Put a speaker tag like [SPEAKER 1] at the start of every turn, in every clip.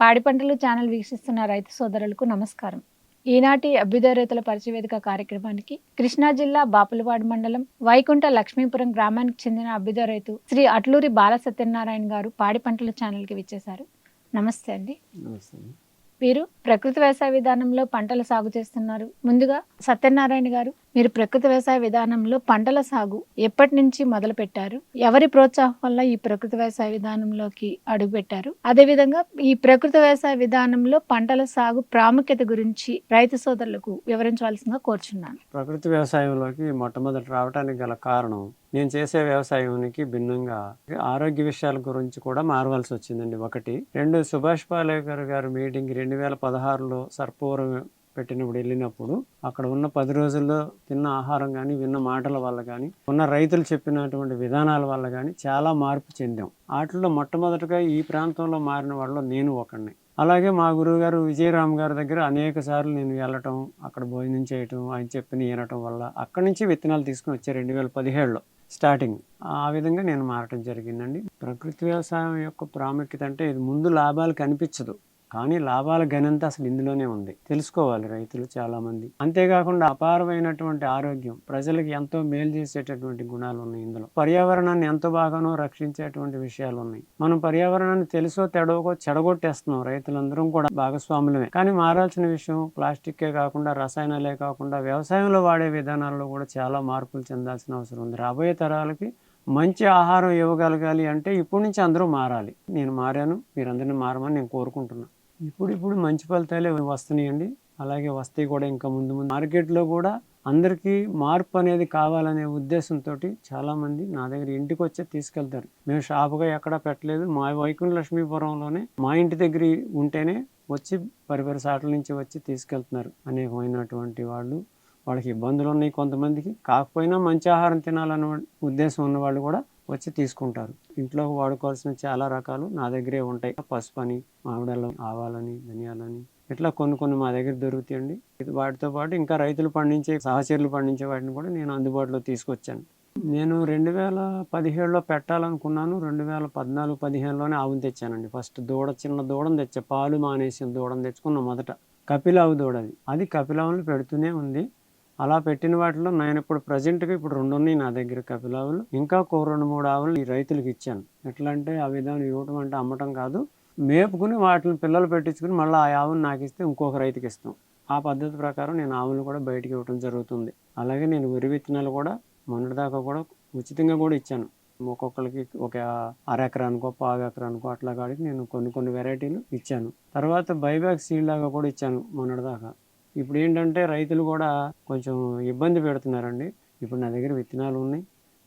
[SPEAKER 1] పాడి పంటలు ఛానల్ వీక్షిస్తున్న రైతు సోదరులకు నమస్కారం. ఈనాటి అభ్యుదయ రైతుల పరిచయ వేదిక కార్యక్రమానికి కృష్ణా జిల్లా బాపులవాడ మండలం వైకుంఠ లక్ష్మీపురం గ్రామానికి చెందిన అభ్యుదయ రైతు శ్రీ అట్లూరి బాల సత్యనారాయణ గారు పాడి పంటల ఛానల్కి విచ్చేశారు. నమస్తే అండి.
[SPEAKER 2] నమస్తే.
[SPEAKER 1] వీరు ప్రకృతి వ్యవసాయ విధానంలో పంటల సాగు చేస్తున్నారు. ముందుగా సత్యనారాయణ గారు, మీరు ప్రకృతి వ్యవసాయ విధానంలో పంటల సాగు ఎప్పటి నుంచి మొదలు పెట్టారు? ఎవరి ప్రోత్సాహం వల్ల ఈ ప్రకృతి వ్యవసాయ విధానంలోకి అడుగు పెట్టారు? అదేవిధంగా ఈ ప్రకృతి వ్యవసాయ విధానంలో పంటల సాగు ప్రాముఖ్యత గురించి రైతు సోదరులకు వివరించవలసిందిగా కోరుచున్నాను.
[SPEAKER 2] ప్రకృతి వ్యవసాయంలోకి మొట్టమొదటి రావడానికి గల కారణం, నేను చేసే వ్యవసాయానికి భిన్నంగా ఆరోగ్య విషయాల గురించి కూడా మారవలసి వచ్చిందండి. ఒకటి. రెండు, సుభాష్ పాలేకర్ గారు మీటింగ్ 2016లో సర్పవరం పెట్టినప్పుడు వెళ్ళినప్పుడు అక్కడ ఉన్న 10 రోజుల్లో తిన్న ఆహారం కానీ, విన్న మాటల వల్ల కానీ, ఉన్న రైతులు చెప్పినటువంటి విధానాల వల్ల కానీ చాలా మార్పు చెందాం. వాటిలో మొట్టమొదటిగా ఈ ప్రాంతంలో మారిన వాళ్ళలో నేను ఒకడిని. అలాగే మా గురువు గారు విజయరామ్ గారి దగ్గర అనేక సార్లు నేను వెళ్ళటం, అక్కడ భోజనం చేయటం, ఆయన చెప్పిన వినటం వల్ల అక్కడి నుంచి విత్తనాలు తీసుకుని వచ్చే 2017లో స్టార్టింగ్. ఆ విధంగా నేను మారటం జరిగిందండి. ప్రకృతి వ్యవసాయం యొక్క ప్రాముఖ్యత అంటే ఇది ముందు లాభాలు కనిపించదు, కానీ లాభాల గనంత అసలు ఇందులోనే ఉంది. తెలుసుకోవాలి రైతులు చాలా మంది. అంతేకాకుండా అపారమైనటువంటి ఆరోగ్యం, ప్రజలకు ఎంతో మేలు చేసేటటువంటి గుణాలు ఉన్నాయి ఇందులో. పర్యావరణాన్ని ఎంతో బాగానో రక్షించేటువంటి విషయాలు ఉన్నాయి. మనం పర్యావరణాన్ని తెలుసో తెడవకో చెడగొట్టేస్తున్నాం. రైతులందరం కూడా భాగస్వాములమే. కానీ మారాల్సిన విషయం ప్లాస్టిక్కే కాకుండా, రసాయనాలే కాకుండా వ్యవసాయంలో వాడే విధానాల్లో కూడా చాలా మార్పులు చెందాల్సిన అవసరం ఉంది. రాబోయే తరాలకి మంచి ఆహారం ఇవ్వగలగాలి అంటే ఇప్పటి నుంచి అందరూ మారాలి. నేను మారాను, మీరందరినీ మారమని నేను కోరుకుంటున్నాను. ఇప్పుడు మంచి ఫలితాలే వస్తున్నాయండి. అలాగే వస్తాయి కూడా ఇంకా ముందు ముందు. మార్కెట్లో కూడా అందరికీ మార్పు అనేది కావాలనే ఉద్దేశంతో చాలామంది నా దగ్గర ఇంటికి వచ్చే తీసుకెళ్తారు. మేము షాపుగా ఎక్కడా పెట్టలేదు. మా వైకుంఠ లక్ష్మీపురంలోనే మా ఇంటి దగ్గర ఉంటేనే వచ్చి పరిపరి సాట్ల నుంచి వచ్చి తీసుకెళ్తున్నారు. అనేకమైనటువంటి వాళ్ళు, వాళ్ళకి ఇబ్బందులు ఉన్నాయి కొంతమందికి, కాకపోయినా మంచి ఆహారం తినాలన్న ఉద్దేశం ఉన్న వాళ్ళు కూడా వచ్చి తీసుకుంటారు. ఇంట్లో వాడుకోవాల్సిన చాలా రకాలు నా దగ్గరే ఉంటాయి. పసుపు అని, మామిడాలు, ఆవాలని, ధనియాలని, ఇట్లా కొన్ని మా దగ్గర దొరుకుతాయండి. వాటితో పాటు ఇంకా రైతులు పండించే, సహచరులు పండించే వాటిని కూడా నేను అందుబాటులో తీసుకొచ్చాను. నేను 2017లో పెట్టాలనుకున్నాను. 2014-15లోనే ఆవును తెచ్చానండి. ఫస్ట్ చిన్న దూడను తెచ్చా. పాలు మానేసిన దూడను తెచ్చుకున్న మొదట. కపిలావు దూడది. అది కపిలావులు పెడుతూనే ఉంది. అలా పెట్టిన వాటిలో నేను ఇప్పుడు ప్రజెంట్గా 2 ఉన్నాయి నా దగ్గర కపిలావులు. ఇంకా 2-3 ఆవులు ఈ రైతులకు ఇచ్చాను. ఎట్లా అంటే ఆ విధానం ఇవ్వటం అంటే అమ్మటం కాదు, మేపుకుని వాటిని పిల్లలు పెట్టించుకుని మళ్ళీ ఆ ఆవును నాకు ఇస్తే ఇంకొక రైతుకి ఇస్తాం. ఆ పద్ధతి ప్రకారం నేను ఆవులు కూడా బయటికి ఇవ్వడం జరుగుతుంది. అలాగే నేను వరి విత్తనాలు కూడా మొన్నటిదాకా కూడా ఉచితంగా కూడా ఇచ్చాను. ఒక్కొక్కరికి ఒక అరెకరానికో, పావు ఎకరానికో అట్లా కాడికి నేను కొన్ని వెరైటీలు ఇచ్చాను. తర్వాత బైబ్యాక్ సీడ్ లాగా కూడా ఇచ్చాను మొన్నటిదాకా. ఇప్పుడు ఏంటంటే రైతులు కూడా కొంచెం ఇబ్బంది పెడుతున్నారండి. ఇప్పుడు నా దగ్గర విత్తనాలు ఉన్నాయి,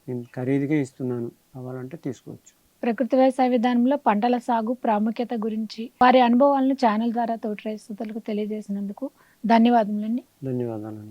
[SPEAKER 2] నేను ఖరీదుగా ఇస్తున్నాను. కావాలంటే తీసుకోవచ్చు.
[SPEAKER 1] ప్రకృతి వ్యవసాయ విధానంలో పంటల సాగు ప్రాముఖ్యత గురించి వారి అనుభవాలను ఛానల్ ద్వారా తోటి రైతులకు తెలియజేసినందుకు ధన్యవాదములండి.
[SPEAKER 2] ధన్యవాదాలండి.